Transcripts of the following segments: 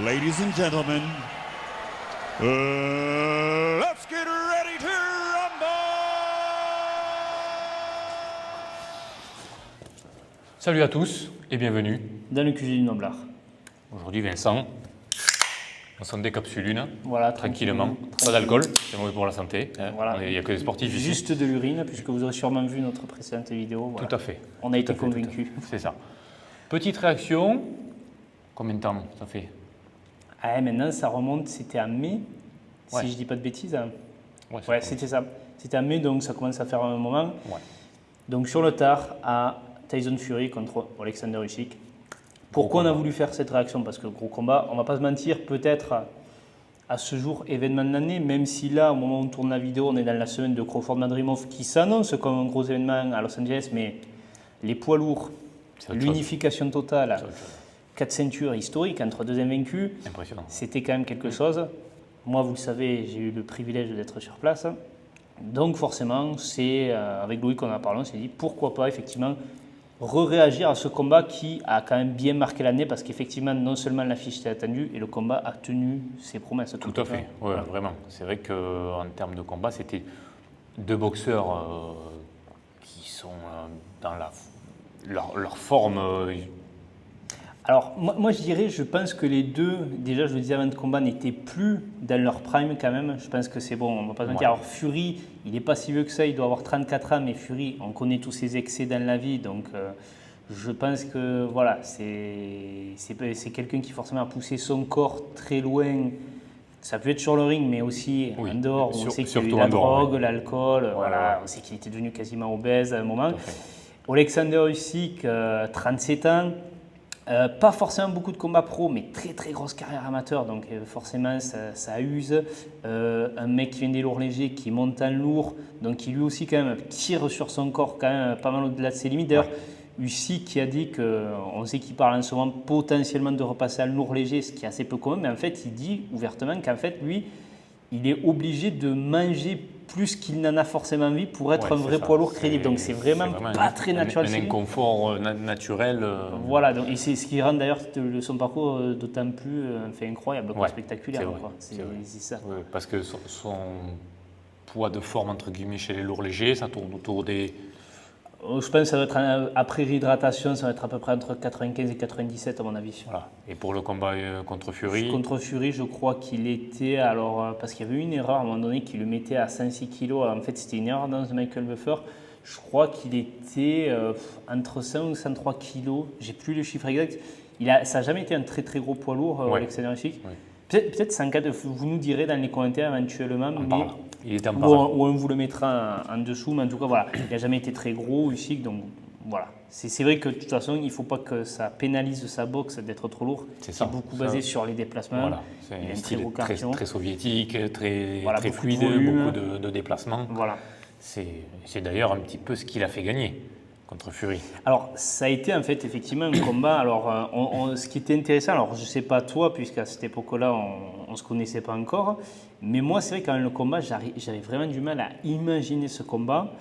Ladies and gentlemen, let's get ready to rumble! Salut à tous et bienvenue. Dans le QG du Noblard. Aujourd'hui Vincent, on s'en décapsule une, Voilà, tranquillement. tranquille. Pas d'alcool, c'est mauvais pour la santé. Hein. Voilà. Il n'y a que des sportifs ici. Juste de l'urine, puisque vous aurez sûrement vu notre précédente vidéo. Voilà. Tout à fait. On a été Tout à fait, convaincus. tout à fait. C'est ça. Petite réaction, combien de temps ça fait? Ah, maintenant, ça remonte, c'était en mai, Ouais. si je dis pas de bêtises. Hein. Ouais, Ouais, c'était ça. C'était en mai, donc ça commence à faire un moment. Ouais. Donc sur le tard, à Tyson Fury contre Alexander Usyk. Pourquoi on a voulu faire cette réaction? Parce que gros combat, on va pas se mentir, peut-être à ce jour, événement de l'année, même si là, au moment où on tourne la vidéo, on est dans la semaine de Crawford-Madrimov qui s'annonce comme un gros événement à Los Angeles, mais les poids lourds, C'est autre chose. l'unification totale, C'est autre chose. 4 ceintures historiques entre deux invaincus, Impressionnant. c'était quand même quelque chose. Moi, vous le savez, j'ai eu le privilège d'être sur place. Donc forcément, c'est avec Louis qu'on en a parlé, on s'est dit pourquoi pas effectivement réagir à ce combat qui a quand même bien marqué l'année parce qu'effectivement, non seulement l'affiche était attendue et le combat a tenu ses promesses. Tout à fait, ouais, Voilà. vraiment. C'est vrai qu'en termes de combat, c'était deux boxeurs qui sont dans leur forme. Alors, moi, je dirais, je pense que les deux, déjà, je le disais avant le combat, n'étaient plus dans leur prime quand même. Je pense que c'est bon, on ne va pas se mentir. Ouais. Alors, Fury, il n'est pas si vieux que ça, il doit avoir 34 ans, mais Fury, on connaît tous ses excès dans la vie, donc je pense que voilà, c'est quelqu'un qui forcément a poussé son corps très loin. Ça peut être sur le ring, mais aussi Oui, en dehors, où on sait qu'il y a eu surtout la en dehors, drogue, ouais. l'alcool, voilà, ouais. on sait qu'il était devenu quasiment obèse à un moment. Tout à fait. Alexander Usyk, 37 ans. Pas forcément beaucoup de combats pro, mais très très grosse carrière amateur, donc forcément ça use. Un mec qui vient des lourds légers, qui monte en lourd, donc qui lui aussi quand même tire sur son corps quand même pas mal au-delà de ses limites. D'ailleurs, Usyk qui a dit qu'on sait qu'il parle en ce moment potentiellement de repasser en lourd léger, ce qui est assez peu commun, mais en fait il dit ouvertement qu'en fait lui, il est obligé de manger plus qu'il n'en a forcément envie pour être Ouais, un c'est vrai ça. poids lourd crédible. Donc c'est vraiment pas très naturel. Un chez lui. inconfort naturel. Voilà, donc, et c'est ce qui rend d'ailleurs son parcours d'autant plus incroyable, quoi, Ouais, spectaculaire. c'est vrai, Quoi. c'est vrai. C'est ça. Ouais, parce que son poids de forme, entre guillemets, chez les lourds légers, ça tourne autour des... Je pense que ça va être, après réhydratation, ça va être à peu près entre 95 et 97 à mon avis. Voilà. Et pour le combat contre Fury, Contre Fury, je crois qu'il était, alors, parce qu'il y avait eu une erreur à un moment donné qui le mettait à 106 kg. En fait, c'était une erreur dans Michael Buffer. Je crois qu'il était entre 100 ou 103 kg. J'ai plus le chiffre exact. Ça n'a jamais été un très très gros poids lourd, Ouais. Alexander Usyk. Ouais. Peut-être 104, vous nous direz dans les commentaires éventuellement. on mais- parle. Il est en Ou parle. on vous le mettra en dessous, mais en tout cas, voilà, il n'a jamais été très gros, Usyk, donc voilà. C'est vrai que de toute façon, il ne faut pas que ça pénalise sa boxe d'être trop lourd. C'est ça. beaucoup Ça- basé sur les déplacements. Voilà. C'est Il a un un style très gros très, cardio. très soviétique, très, Voilà, très beaucoup de fluide, volume. beaucoup de déplacements. Voilà. C'est d'ailleurs un petit peu ce qu'il a fait gagner contre Fury. Alors, ça a été en fait effectivement un combat. Alors, ce qui était intéressant, alors je ne sais pas toi, puisqu'à cette époque-là, on ne se connaissait pas encore, mais moi, c'est vrai quand même le combat, j'avais vraiment du mal à imaginer ce combat.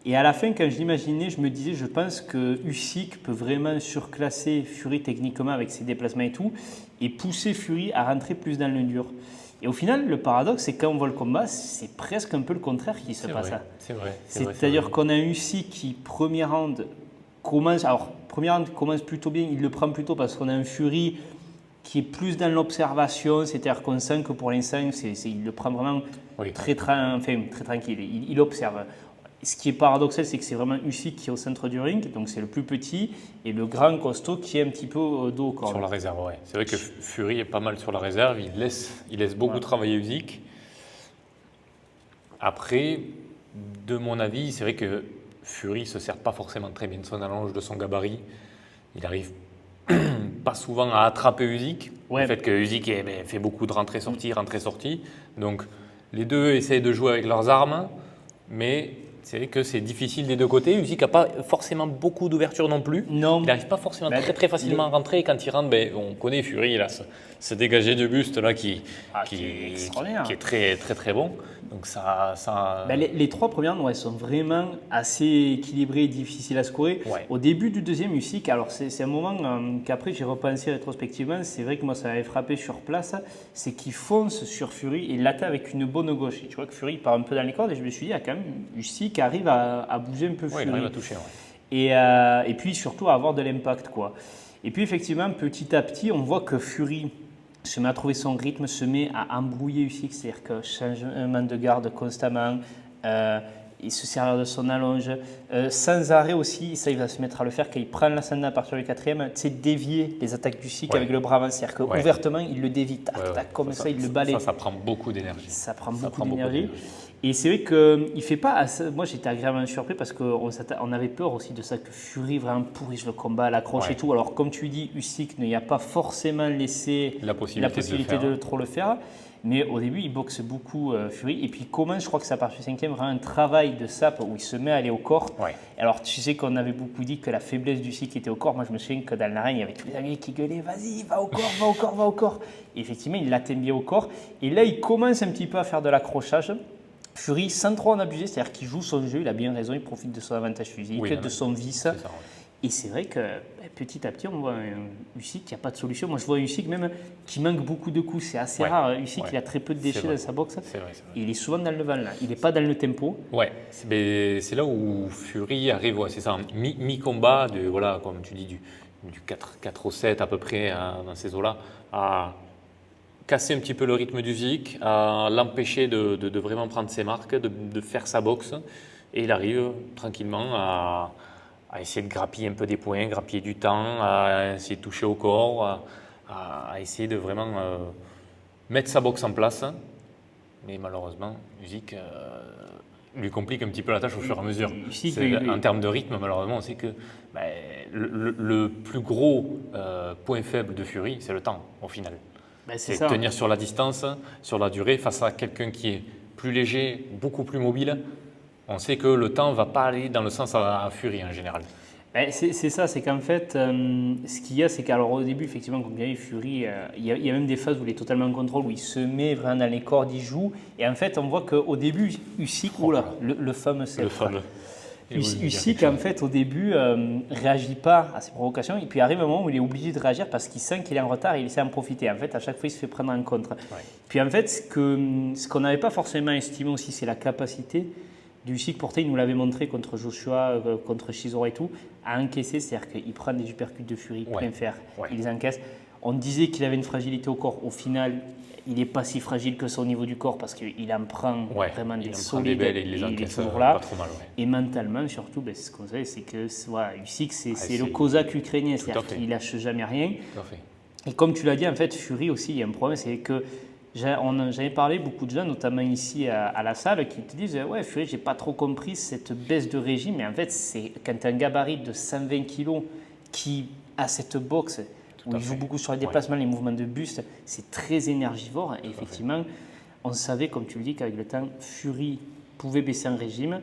Et à la fin, quand je l'imaginais, je me disais, je pense que Usyk peut vraiment surclasser Fury techniquement avec ses déplacements et tout, et pousser Fury à rentrer plus dans le dur. Et au final, le paradoxe, c'est que quand on voit le combat, c'est presque un peu le contraire qui se passe. C'est vrai. C'est-à-dire qu'on a un Usyk qui, premier round, commence plutôt bien, il le prend plutôt parce qu'on a un Fury qui est plus dans l'observation, c'est-à-dire qu'on sent que pour l'instant, il le prend vraiment Oui. très tranquille, il observe. Ce qui est paradoxal, c'est que c'est vraiment Usyk qui est au centre du ring, donc c'est le plus petit, et le grand costaud qui est un petit peu au dos au corps. Sur la réserve, ouais. C'est vrai que Fury est pas mal sur la réserve, il laisse beaucoup travailler Usyk. Après, de mon avis, c'est vrai que Fury ne se sert pas forcément très bien de son allonge, de son gabarit. Il arrive pas souvent à attraper Usyk. Ouais. Le fait que Usyk fait beaucoup de rentrées-sorties, rentrées-sorties. Donc les deux essayent de jouer avec leurs armes, mais C'est vrai que c'est difficile des deux côtés. Usyk n'a pas forcément beaucoup d'ouverture non plus. Non. Il n'arrive pas forcément Ben, très facilement à rentrer. Et quand il rentre, ben, on connaît Fury, il a ce dégagé de buste là qui est extraordinaire. qui est très bon. Donc ça. Ben, les 3 premières sont vraiment assez équilibrées et difficiles à scorer. Ouais. Au début du deuxième Usyk, alors c'est un moment qu'après j'ai repensé rétrospectivement, c'est vrai que moi ça m'avait frappé sur place, c'est qu'il fonce sur Fury et l'attaque avec une bonne gauche. Et tu vois que Fury part un peu dans les cordes et je me suis dit, quand même, Usyk arrive à bouger un peu Ouais, Fury. il arrive à toucher. Ouais. Et puis surtout à avoir de l'impact, quoi. Et puis effectivement, petit à petit, on voit que Fury se met à trouver son rythme, se met à embrouiller Usyk, c'est-à-dire que changement de garde constamment, il se sert de son allonge, sans arrêt aussi, ça il va se mettre à le faire quand il prend l'ascendant à partir du 4e, tu sais, dévier les attaques d'Usyk avec le bras avant, c'est-à-dire qu'ouvertement il le dévie, comme ça il le balaye. Ça prend beaucoup d'énergie. Ça prend beaucoup d'énergie. Et c'est vrai qu'il ne fait pas. Moi, j'étais agréablement surpris parce qu'on avait peur aussi de ça, que Fury vraiment pourrisse le combat, l'accroche et tout. Alors, comme tu dis, Usyk n'y a pas forcément laissé la possibilité de trop le faire. Mais au début, il boxe beaucoup Fury. Et puis, il commence, je crois que c'est à partir du 5e, vraiment un travail de sape où il se met à aller au corps. Ouais. Alors, tu sais qu'on avait beaucoup dit que la faiblesse d'Usyk était au corps. Moi, je me souviens que dans l'arène, il y avait tous les amis qui gueulaient « Vas-y, va au corps, va au corps, va au corps ». Et effectivement, il l'atteint bien au corps. Et là, il commence un petit peu à faire de l'accrochage. Fury, sans trop en abuser, c'est-à-dire qu'il joue son jeu, il a bien raison, il profite de son avantage physique, de son vice. Ça, ouais. Et c'est vrai que petit à petit, on voit un Usyk qui n'a pas de solution. Moi, je vois un Usyk même qui manque beaucoup de coups. C'est assez rare. Usyk, il a très peu de déchets dans sa boxe. C'est vrai. Il est souvent dans le vent, là. Il n'est pas dans le tempo. Ouais, c'est là où Fury arrive, c'est ça, mi-combat, comme tu dis, du 4 au 7 à peu près dans ces eaux-là, à casser un petit peu le rythme du Usyk, à l'empêcher de vraiment prendre ses marques, de faire sa boxe. Et il arrive tranquillement à essayer de grappiller un peu des points, grappiller du temps, à essayer de toucher au corps, à essayer de vraiment mettre sa boxe en place. Mais malheureusement, Usyk lui complique un petit peu la tâche au fur et à mesure. En termes de rythme, malheureusement, on sait que le plus gros point faible de Fury, c'est le temps, au final. C'est tenir sur la distance, sur la durée, face à quelqu'un qui est plus léger, beaucoup plus mobile. On sait que le temps ne va pas aller dans le sens à Fury en général. C'est ça, c'est qu'en fait, ce qu'il y a, c'est qu'au début, effectivement, comme bien dit Fury, il y a même des phases où il est totalement en contrôle, où il se met vraiment dans les cordes, il joue. Et en fait, on voit qu'au début, Usyk, le fameux sceptre. Usyk, en fait, au début, réagit pas à ces provocations. Et puis arrive un moment où il est obligé de réagir parce qu'il sent qu'il est en retard et il essaie d'en profiter. En fait, à chaque fois, il se fait prendre en contre. Ouais. Puis en fait, ce qu'on n'avait pas forcément estimé aussi, c'est la capacité du Usyk. Pourtant, il nous l'avait montré contre Joshua, contre Chisora et tout, à encaisser. C'est-à-dire qu'il prend des uppercuts de Fury, plein fer, il les encaisse. On disait qu'il avait une fragilité au corps. Au final, il n'est pas si fragile que ça au niveau du corps parce qu'il en prend vraiment des solides. Et il les encaisse toujours là. Pas trop mal. Ouais. Et mentalement, surtout, ce qu'on sait, c'est que Usyk, c'est le cosaque ukrainien. C'est-à-dire qu'il ne lâche jamais rien. Tout à fait. Et comme tu l'as dit, en fait, Fury aussi, il y a un problème, c'est que j'avais parlé beaucoup de gens, notamment ici à la salle, qui te disent « Ouais, Fury, j'ai pas trop compris cette baisse de régime. » Mais en fait, c'est quand tu as un gabarit de 120 kg qui a cette boxe où il joue beaucoup sur les déplacements, les mouvements de buste, c'est très énergivore. Et effectivement, on savait, comme tu le dis, qu'avec le temps, Fury pouvait baisser en régime.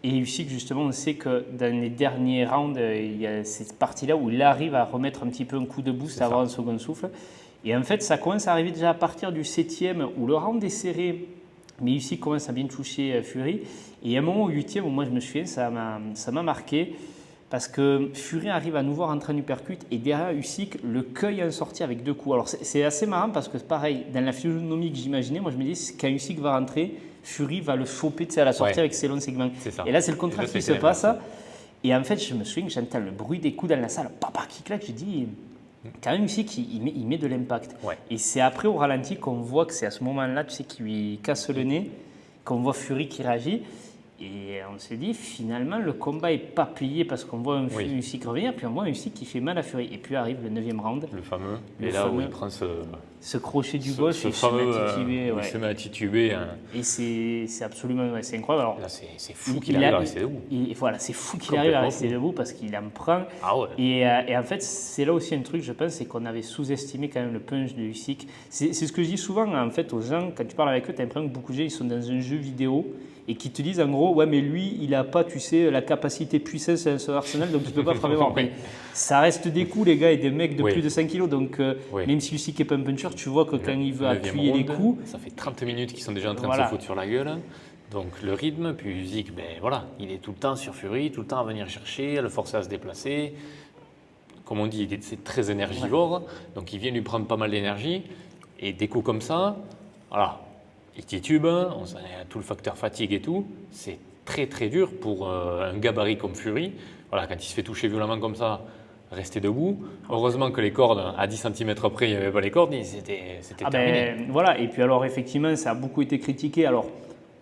Et Usyk, justement, on sait que dans les derniers rounds, il y a cette partie-là où il arrive à remettre un petit peu un coup de boost, à avoir un second souffle. Et en fait, ça commence à arriver déjà à partir du 7e où le round est serré, mais Usyk commence à bien toucher Fury. Et à un moment au 8e, où moi je me souviens, ça m'a marqué parce que Fury arrive à nouveau rentrer en uppercut et derrière Usyk le cueille en sortie avec 2 coups. Alors c'est assez marrant parce que pareil, dans la physionomie que j'imaginais, moi je me dis quand Usyk va rentrer, Fury va le choper à la sortie avec ses longs segments. Et là c'est le contraire qui se passe. Et en fait, je me souviens que j'entends le bruit des coups dans la salle, papa qui claque, je dis... Quand même, Usyk, il met de l'impact. Ouais. Et c'est après, au ralenti, qu'on voit que c'est à ce moment-là, tu sais, qu'il lui casse le nez, qu'on voit Fury qui réagit. Et on s'est dit, finalement, le combat n'est pas plié parce qu'on voit un Usyk revenir, puis on voit un Usyk qui fait mal à Fury. Et puis arrive le 9e round. Le fameux. Et là où il prend ce crochet du gauche et il se met à tituber. Et c'est absolument c'est incroyable. Alors, là, c'est fou qu'il arrive à rester debout. Voilà, c'est fou qu'il arrive à rester debout parce qu'il en prend. Ah ouais. Et en fait, c'est là aussi un truc, je pense, c'est qu'on avait sous-estimé quand même le punch de Usyk. C'est ce que je dis souvent, en fait, aux gens, quand tu parles avec eux, tu as l'impression que beaucoup de gens ils sont dans un jeu vidéo et qui te disent en gros, ouais, mais lui, il n'a pas, tu sais, la capacité puissance de son arsenal, donc il ne peut pas frapper fort. Oui. Mais ça reste des coups, les gars, et des mecs de Oui. plus de 5 kilos. Donc, Oui. même si Usyk n'est pas un puncher, tu vois que quand il veut 9e appuyer les round, coups, ça fait 30 minutes qu'ils sont déjà en train de Voilà. se foutre sur la gueule. Donc le rythme, puis Usyk, ben voilà, il est tout le temps sur Fury, tout le temps à venir chercher, à le forcer à se déplacer. Comme on dit, c'est très énergivore, donc il vient lui prendre pas mal d'énergie. Et des coups comme ça, voilà, il titube, on sait, tout le facteur fatigue et tout, c'est très très dur pour un gabarit comme Fury. Voilà, quand il se fait toucher violemment comme ça, rester debout. Heureusement que les cordes, à 10 cm près, il n'y avait pas les cordes, c'était terminé. voilà. Et puis alors, effectivement, ça a beaucoup été critiqué. Alors,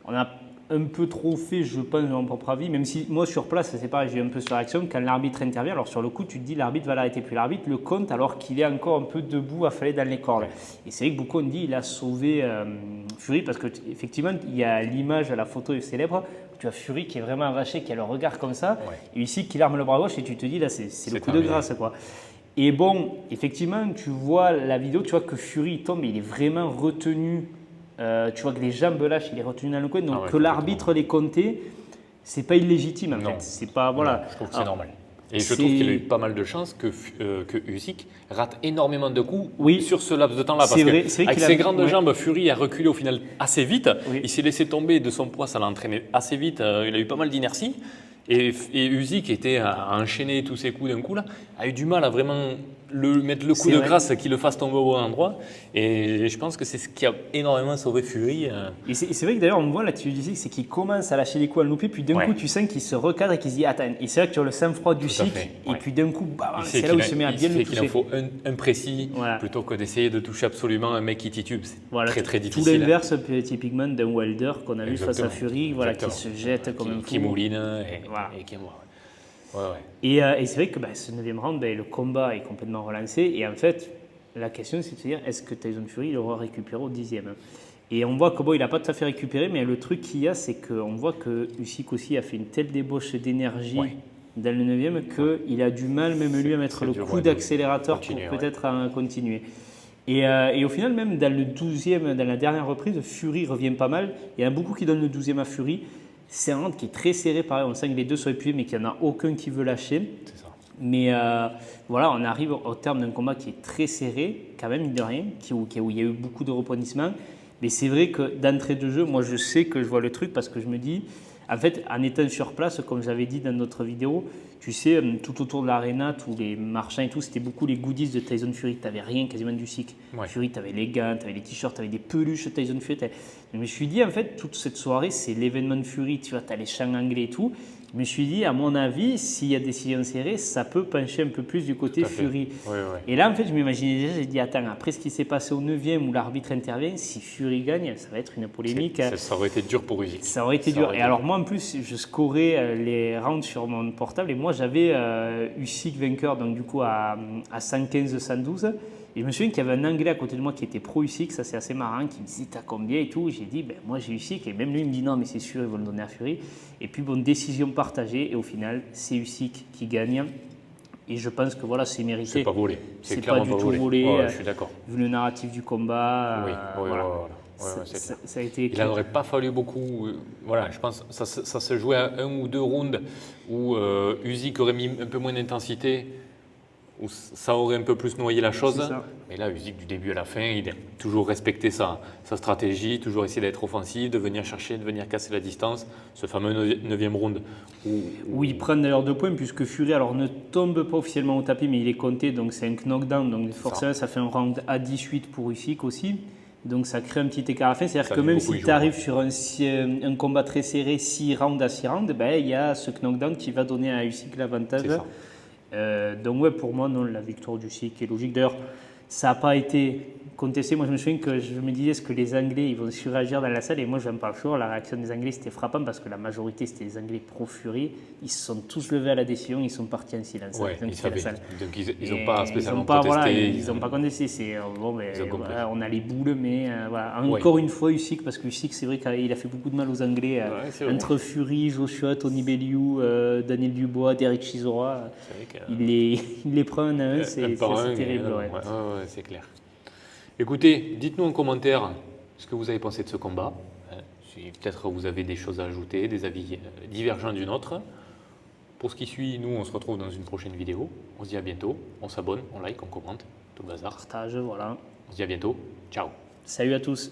on a un peu trop fait, je pense, de mon propre avis, même si moi sur place, c'est pareil, j'ai un peu sur réaction. Quand l'arbitre intervient, alors sur le coup, tu te dis l'arbitre va l'arrêter, puis l'arbitre le compte alors qu'il est encore un peu debout, affalé dans les cordes. Et c'est vrai que beaucoup ont dit il a sauvé Fury parce qu'effectivement, il y a l'image, la photo célèbre, où tu as Fury qui est vraiment avaché, qui a le regard comme ça, et ici qui arme le bras gauche, et tu te dis là, c'est le coup de grâce, quoi. Et bon, effectivement, tu vois la vidéo, tu vois que Fury tombe, mais il est vraiment retenu. Tu vois que les jambes lâchent, il est retenu dans le coin, donc que l'arbitre les comptait, c'est pas illégitime en fait. C'est pas voilà. Non, je trouve que c'est normal. Et je trouve qu'il a eu pas mal de chance que Usyk rate énormément de coups sur ce laps de temps-là. Parce vrai que qu'il avec ses grandes jambes, Fury a reculé au final assez vite. Il s'est laissé tomber de son poids, ça l'a entraîné assez vite. Il a eu pas mal d'inertie. Et Usyk était à enchaîner tous ses coups d'un coup là, a eu du mal à vraiment mettre le coup de grâce qui le fasse tomber au bon endroit. Et je pense que c'est ce qui a énormément sauvé Fury. Et c'est vrai que d'ailleurs on voit là-dessus Usyk, c'est qu'il commence à lâcher les coups à le louper, puis d'un coup tu sens qu'il se recadre et qu'il se dit attends. Et c'est là que tu as le sang-froid d'Usyk, et puis d'un coup c'est là où il se met à bien le toucher. Il en faut un précis plutôt que d'essayer de toucher absolument un mec qui titube. C'est très très difficile. Tout l'inverse typiquement d'un Wilder qu'on a vu face à Fury, qui se jette comme un fou. Qui mouline et qui est mort. Et c'est vrai que ce 9e round, le combat est complètement relancé. Et en fait, la question c'est de se dire est-ce que Tyson Fury il aura récupéré au 10e? Et on voit que il n'a pas tout à fait récupéré, mais le truc qu'il y a, c'est qu'on voit que Usyk aussi a fait une telle débauche d'énergie dans le 9e qu'il a du mal, même lui, à mettre le coup d'accélérateur pour peut-être continuer. Et au final, même dans le 12e, dans la dernière reprise, Fury revient pas mal. Il y en a beaucoup qui donnent le 12e à Fury. C'est un round qui est très serré, pareil, on sent que les deux sont épuisés, mais qu'il n'y en a aucun qui veut lâcher. C'est ça. Mais voilà, on arrive au terme d'un combat qui est très serré, quand même, mine de rien, où il y a eu beaucoup de rebondissements. Mais c'est vrai que d'entrée de jeu, moi je sais que je vois le truc parce que je me dis, en fait, en étant sur place, comme j'avais dit dans notre vidéo, tu sais, tout autour de l'aréna, tous les marchands et tout, c'était beaucoup les goodies de Tyson Fury. Tu n'avais rien quasiment d'Usyk. Fury, tu avais les gants, tu avais les t-shirts, tu avais des peluches de Tyson Fury. Je me suis dit, en fait, toute cette soirée, c'est l'événement de Fury. Tu vois, tu as les chants anglais et tout. Je me suis dit, à mon avis, s'il y a des décision serrée, ça peut pencher un peu plus du côté Fury. Et là, en fait, je m'imaginais déjà, j'ai dit, attends, après ce qui s'est passé au 9e où l'arbitre intervient, si Fury gagne, ça va être une polémique. Ça aurait été dur pour Usyk. Ça aurait été dur. Et alors, moi, en plus, je scorais les rounds sur mon portable et moi, j'avais Usyk vainqueur, donc du coup, à 115-112. Et je me souviens qu'il y avait un Anglais à côté de moi qui était pro-Usyk, ça c'est assez marrant, qui me disait t'as combien et tout. J'ai dit moi j'ai Usyk, et même lui il me dit non mais c'est sûr ils vont le donner à Fury. Et puis décision partagée et au final c'est Usyk qui gagne. Et je pense que voilà c'est mérité. C'est pas volé. C'est pas du tout volé. Je suis d'accord. Vu le narratif du combat. Ça a été. Il n'aurait pas fallu beaucoup. Voilà, je pense que ça se jouait à 1 ou 2 rounds où Usyk aurait mis un peu moins d'intensité, où ça aurait un peu plus noyé la chose. Mais là, Usyk, du début à la fin, il a toujours respecté sa stratégie, toujours essayé d'être offensif, de venir chercher, de venir casser la distance. Ce fameux 9e round. Où il prend d'ailleurs 2 points, puisque Fury ne tombe pas officiellement au tapis, mais il est compté, donc c'est un knockdown. Donc forcément, ça fait un round à 18 pour Usyk aussi. Donc ça crée un petit écart à la fin. C'est-à-dire que même si tu arrives sur un combat très serré, 6 rounds à 6 rounds, il y a ce knockdown qui va donner à Usyk l'avantage. Donc pour moi, non, la victoire d'Usyk est logique. D'ailleurs, ça n'a pas été contesté. Moi, je me souviens que je me disais, est-ce que les Anglais ils vont surréagir dans la salle? Et moi, je n'aime pas le choix. La réaction des Anglais, c'était frappant parce que la majorité, c'était les Anglais pro-Fury. Ils se sont tous levés à la décision, ils sont partis en silence. Ils savaient. Donc, ils n'ont pas spécialement protesté. Ils n'ont pas contesté. On a les boules, mais encore une fois, Usyk, parce que Usyk, c'est vrai qu'il a fait beaucoup de mal aux Anglais. Entre Fury, Joshua, Tony Bellew, Daniel Dubois, Derek Chisora, il les prend un à un, c'est terrible. C'est clair. Écoutez, dites-nous en commentaire ce que vous avez pensé de ce combat. si peut-être vous avez des choses à ajouter, des avis divergents du nôtre. Pour ce qui suit, nous, on se retrouve dans une prochaine vidéo. On se dit à bientôt. On s'abonne, on like, on commente, tout le bazar. Partage, voilà. On se dit à bientôt. Ciao. Salut à tous.